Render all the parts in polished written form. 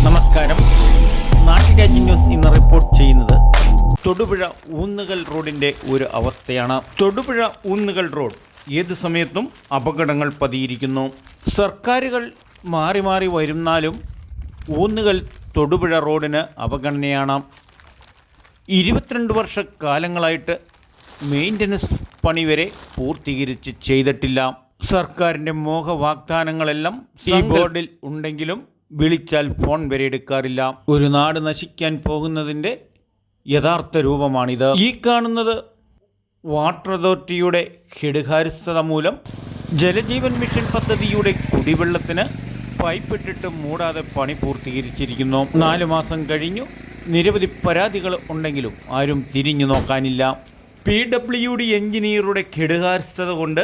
നമസ്കാരം. നാട്ടുരാജ്യ ന്യൂസ് ഇന്ന് റിപ്പോർട്ട് ചെയ്യുന്നത് തൊടുപുഴ ഊന്നുകൽ റോഡിൻ്റെ ഒരു അവസ്ഥയാണ്. തൊടുപുഴ ഊന്നുകൽ റോഡ് ഏതു സമയത്തും അപകടങ്ങൾ പതിയിരിക്കുന്നു. സർക്കാരുകൾ മാറി മാറി വരുന്നാലും ഊന്നുകൽ തൊടുപുഴ റോഡിന് അവഗണനയാണ്. 22 വർഷക്കാലങ്ങളായിട്ട് മെയിൻ്റനൻസ് പണി വരെ പൂർത്തീകരിച്ച് ചെയ്തിട്ടില്ല. സർക്കാരിൻ്റെ മോഹവാഗ്ദാനങ്ങളെല്ലാം ഈ ബോർഡിൽ ഉണ്ടെങ്കിലും വിളിച്ചാൽ ഫോൺ വരെ എടുക്കാറില്ല. ഒരു നാട് നശിക്കാൻ പോകുന്നതിൻ്റെ യഥാർത്ഥ രൂപമാണിത്. ഈ കാണുന്നത് വാട്ടർ അതോറിറ്റിയുടെ കെടുകാര്യസ്ഥത മൂലം ജലജീവൻ മിഷൻ പദ്ധതിയുടെ കുടിവെള്ളത്തിന് പൈപ്പിട്ടിട്ട് മൂടാതെ പണി പൂർത്തീകരിച്ചിരിക്കുന്നു. 4 മാസം കഴിഞ്ഞു. നിരവധി പരാതികൾ ഉണ്ടെങ്കിലും ആരും തിരിഞ്ഞു നോക്കാനില്ല. PWD എഞ്ചിനീയറുടെ കെടുകാര്യസ്ഥത കൊണ്ട്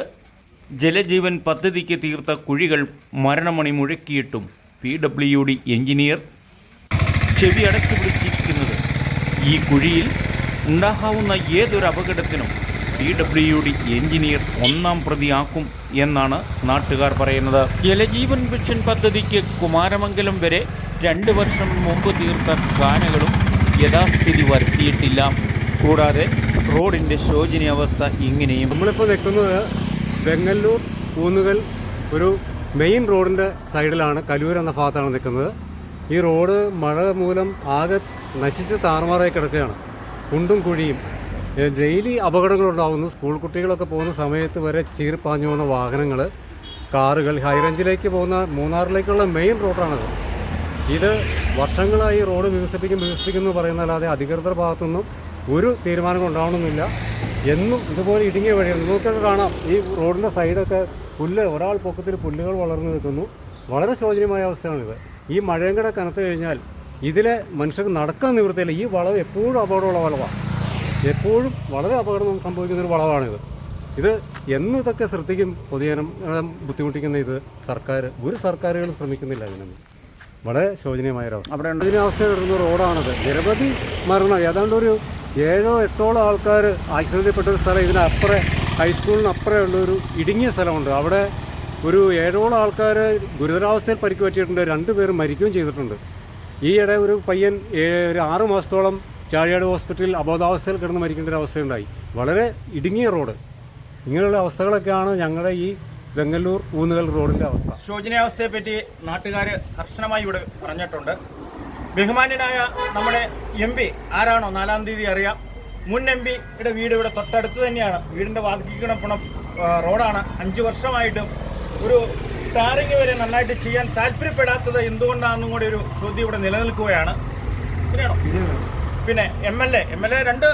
ജലജീവൻ പദ്ധതിക്ക് തീർത്ത കുഴികൾ മരണമണി മുഴക്കിയിട്ടും PWD എഞ്ചിനീയർ ചെവി അടച്ചു പിടിച്ചിരിക്കുന്നത് ഈ കുഴിയിൽ ഉണ്ടാകാവുന്ന ഏതൊരു അപകടത്തിനും PWD എഞ്ചിനീയർ ഒന്നാം പ്രതിയാക്കും എന്നാണ് നാട്ടുകാർ പറയുന്നത്. ജലജീവൻ മിഷൻ പദ്ധതിക്ക് കുമാരമംഗലം വരെ 2 വർഷം മുമ്പ് തീർത്ത കാനകളും യഥാസ്ഥിതി വരുത്തിയിട്ടില്ല. കൂടാതെ റോഡിൻ്റെ ശോചനീയാവസ്ഥ ഇങ്ങനെയും. നമ്മളിപ്പോൾ നിൽക്കുന്നത് വെങ്ങല്ലൂർ ഊന്നുകൽ ഒരു മെയിൻ റോഡിൻ്റെ സൈഡിലാണ്. കലൂർ എന്ന ഭാഗത്താണ് നിൽക്കുന്നത്. ഈ റോഡ് മഴ മൂലം ആകെ നശിച്ച് താറുമാറായി കിടക്കുകയാണ്. കുണ്ടും കുഴിയും. ഡെയിലി അപകടങ്ങളുണ്ടാകുന്നു. സ്കൂൾ കുട്ടികളൊക്കെ പോകുന്ന സമയത്ത് വരെ ചീറിപ്പാഞ്ഞു പോകുന്ന വാഹനങ്ങൾ, കാറുകൾ. ഹൈറേഞ്ചിലേക്ക് പോകുന്ന മൂന്നാറിലേക്കുള്ള മെയിൻ റോഡാണത്. ഇത് വർഷങ്ങളായി റോഡ് വികസിപ്പിക്കുന്നു പറയുന്നതല്ലാതെ അധികൃതർ ഭാഗത്തുനിന്നും ഒരു തീരുമാനം ഉണ്ടാവണമെന്നില്ല. എന്നും ഇതുപോലെ ഇടുങ്ങിയ വഴിയാണ്. നിങ്ങൾക്കൊക്കെ കാണാം ഈ റോഡിൻ്റെ സൈഡൊക്കെ പുല്ല്, ഒരാൾ പൊക്കത്തിൽ പുല്ലുകൾ വളർന്നു നിൽക്കുന്നു. വളരെ ശോചനീയമായ അവസ്ഥയാണിത്. ഈ മഴയും കൂടെ കനത്ത് കഴിഞ്ഞാൽ ഇതിലെ മനുഷ്യർക്ക് നടക്കാൻ നിവൃത്തിയില്ല. ഈ വളവ് എപ്പോഴും അപകടമുള്ള വളവാണ്. എപ്പോഴും വളരെ അപകടം സംഭവിക്കുന്നൊരു വളവാണിത്. ഇത് എന്ന് ഇതൊക്കെ ശ്രദ്ധിക്കും പൊതുജനം ബുദ്ധിമുട്ടിക്കുന്ന ഇത് ഒരു സർക്കാരുകളും ശ്രമിക്കുന്നില്ല. ഇതിനൊന്നും വളരെ ശോചനീയമായൊരവസ്ഥ. അവിടെ ഇതിന് അവസ്ഥ വരുന്ന റോഡാണത്. നിരവധി മരണം, ഏതാണ്ട് ഒരു 7-8ഓളം ആൾക്കാർ ആക്സിഡൻറ്റിൽപ്പെട്ടൊരു സ്ഥലം. ഇതിനപ്പുറം ഹൈസ്കൂളിനപ്പുറം ഉള്ളൊരു ഇടുങ്ങിയ സ്ഥലമുണ്ട്. അവിടെ ഒരു 7ഓളം ആൾക്കാർ ഗുരുതരാവസ്ഥയിൽ പരിക്ക് പറ്റിയിട്ടുണ്ട്. 2 പേർ മരിക്കുകയും ചെയ്തിട്ടുണ്ട്. ഈയിടെ ഒരു പയ്യൻ ഒരു 6 മാസത്തോളം ചാഴിയാട് ഹോസ്പിറ്റലിൽ അബോധാവസ്ഥയിൽ കിടന്ന് മരിക്കേണ്ട ഒരു അവസ്ഥയുണ്ടായി. വളരെ ഇടുങ്ങിയ റോഡ്. ഇങ്ങനെയുള്ള അവസ്ഥകളൊക്കെയാണ് ഞങ്ങളുടെ ഈ വെങ്ങല്ലൂർ ഊന്നുകൽ റോഡിൻ്റെ അവസ്ഥ. ശോചനീയാവസ്ഥയെപ്പറ്റി നാട്ടുകാർ കർശനമായി ഇവിടെ പറഞ്ഞിട്ടുണ്ട്. ബഹുമാന്യനായ നമ്മുടെ MP ആരാണോ 4-ാം തീയതി അറിയാം. മുൻ MP-യുടെ വീട് ഇവിടെ തൊട്ടടുത്ത് തന്നെയാണ്. വീടിൻ്റെ വാതിൽക്കിടപ്പണം റോഡാണ്. 5 വർഷമായിട്ടും ഒരു ടാറിങ് വരെ നന്നായിട്ട് ചെയ്യാൻ താല്പര്യപ്പെടാത്തത് എന്തുകൊണ്ടാണെന്നും കൂടി ഒരു ചോദ്യം ഇവിടെ നിലനിൽക്കുകയാണ്. ശരിയാണോ? പിന്നെ MLA 2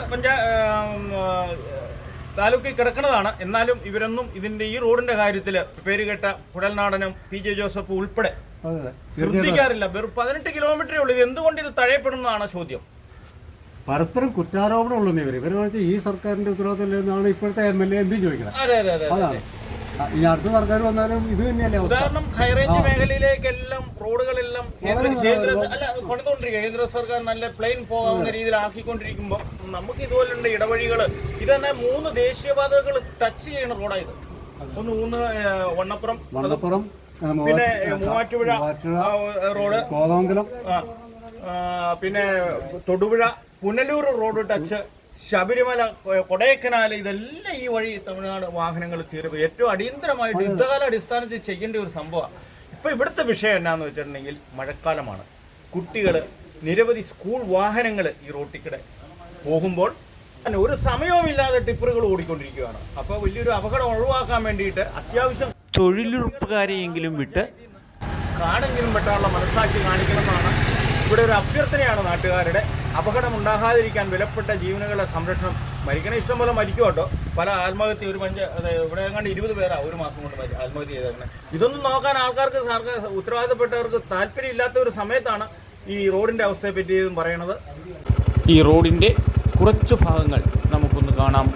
താലൂക്കിൽ കിടക്കുന്നതാണ്. എന്നാലും ഇവരൊന്നും ഇതിൻ്റെ ഈ റോഡിൻ്റെ കാര്യത്തിൽ പേരുകേട്ട കുഴൽനാടനും PJ ജോസഫ് ഉൾപ്പെടെ ശ്രദ്ധിക്കാറില്ല. വെറും 18 കിലോമീറ്ററേ ഉള്ളൂ. ഇത് എന്തുകൊണ്ട് ഇത് തഴയപ്പെടുന്നതാണ് ചോദ്യം. പരസ്പരം കുറ്റാരോപണം ഉള്ളൂ. ഇവർ ഈ സർക്കാരിന്റെ ഉത്തരവാദിത്തം ഇപ്പോഴത്തെ MLA MP ചോദിക്കുന്നത്. അതാണ്. ഇനി അടുത്ത സർക്കാർ വന്നാലും ഇത് തന്നെയല്ലേ. ഉദാഹരണം ഹൈറേഞ്ച് മേഖലയിലേക്കെല്ലാം റോഡുകളെല്ലാം കേന്ദ്ര സർക്കാർ നല്ല പ്ലെയിൻ പോകാവുന്ന രീതിയിൽ ആക്കിക്കൊണ്ടിരിക്കുമ്പോൾ നമുക്ക് ഇതുപോലുള്ള ഇടവഴികൾ ഇത് തന്നെ 3 ദേശീയപാതകൾ ടച്ച് ചെയ്യുന്ന റോഡായത്. ഒന്ന് വണ്ണപ്പുറം, പിന്നെ മൂവാറ്റുപുഴ റോഡ്, കോതമംഗലം, പിന്നെ തൊടുപുഴ, പുനലൂർ റോഡ് ടച്ച്, ശബരിമല, കൊടൈക്കനാൽ. ഇതെല്ലാം ഈ വഴി തമിഴ്നാട് വാഹനങ്ങൾ കയറി ഏറ്റവും അടിയന്തരമായിട്ട് യുദ്ധകാല അടിസ്ഥാനത്തിൽ ചെയ്യേണ്ട ഒരു സംഭവമാണ്. ഇപ്പോൾ ഇവിടുത്തെ വിഷയം എന്നാന്ന് വെച്ചിട്ടുണ്ടെങ്കിൽ മഴക്കാലമാണ്. കുട്ടികൾ, നിരവധി സ്കൂൾ വാഹനങ്ങൾ ഈ റോട്ടിക്കിടെ പോകുമ്പോൾ ഒരു സമയവുമില്ലാതെ ടിപ്പറുകൾ ഓടിക്കൊണ്ടിരിക്കുകയാണ്. അപ്പോൾ വലിയൊരു അപകടം ഒഴിവാക്കാൻ വേണ്ടിയിട്ട് അത്യാവശ്യം തൊഴിലുറപ്പുകാരെയെങ്കിലും വിട്ട് കാടെങ്കിലും വെട്ടാനുള്ള മനസ്സാക്ഷി കാണിക്കണമെന്നാണ് ഇവിടെ ഒരു അഭ്യർത്ഥനയാണ് നാട്ടുകാരുടെ. അപകടം ഉണ്ടാകാതിരിക്കാൻ വിലപ്പെട്ട ജീവനുകളുടെ സംരക്ഷണം. മരിക്കണ ഇഷ്ടം പോലെ മരിക്കും കേട്ടോ. പല ആത്മഹത്യ ഇവിടെ എങ്ങാണ്ട് 20 പേരാ ഒരു മാസം കൊണ്ട് ആത്മഹത്യ ചെയ്തേക്കുന്നത്. ഇതൊന്നും നോക്കാൻ ആൾക്കാർക്ക് ഉത്തരവാദിത്തപ്പെട്ടവർക്ക് താല്പര്യമില്ലാത്ത ഒരു സമയത്താണ് ഈ റോഡിൻ്റെ അവസ്ഥയെപ്പറ്റി പറയണത്. ഈ റോഡിൻ്റെ കുറച്ച് ഭാഗങ്ങൾ നമുക്കൊന്ന് കാണാം.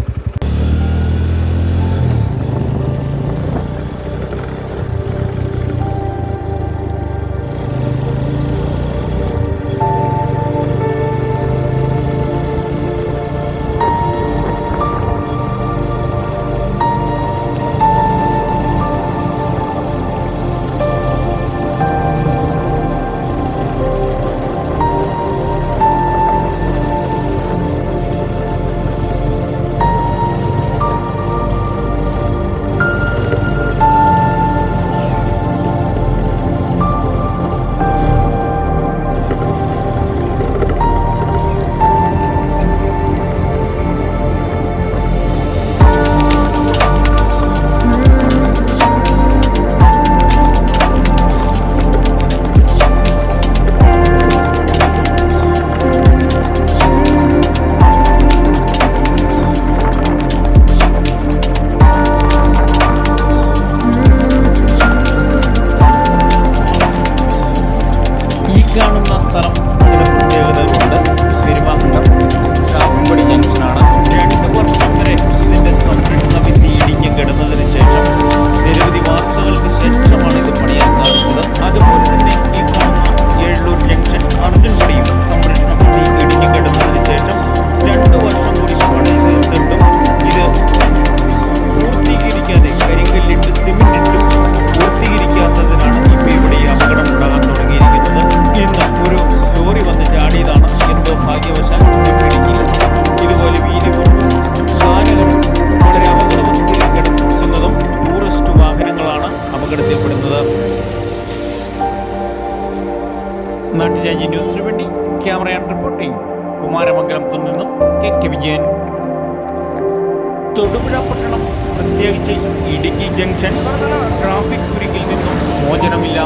ക്യാമറ ആൻഡ് റിപ്പോർട്ടിംഗ് കുമാരമംഗലത്തു നിന്നും കെ വിജയൻ. തൊടുപുഴ പട്ടണം, പ്രത്യേകിച്ച് ഇടുക്കി ജംഗ്ഷൻ ട്രാഫിക് കുരുക്കിൽ നിന്നും മോചനമില്ല.